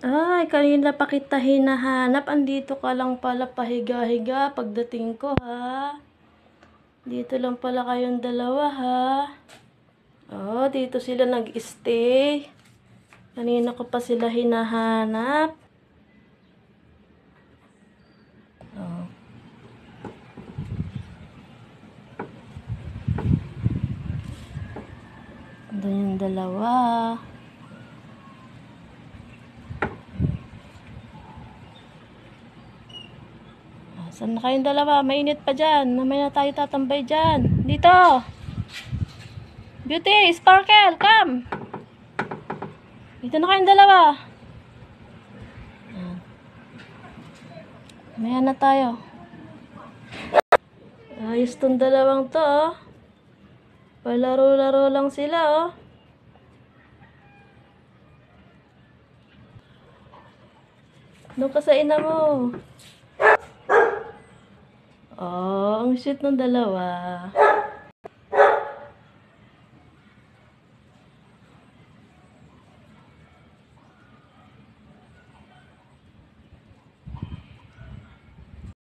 Ay, kanina pa kita hinahanap. Andito ka lang pala pahiga-higa pagdating ko, ha? Dito lang pala kayong dalawa, ha? Oh, dito sila nag-stay. Kanina ko pa sila hinahanap. Oh. Doon yung dalawa. Saan na kayong dalawa? Mainit pa dyan. Mamaya tayo tatambay dyan. Dito! Beauty! Sparkle! Come! Dito na kayong dalawa. Mamaya na tayo. Ayos tong dalawang to, oh. Palaro-laro lang sila, oh. Doon ka sa ina mo. Oh, ang sweet ng dalawa.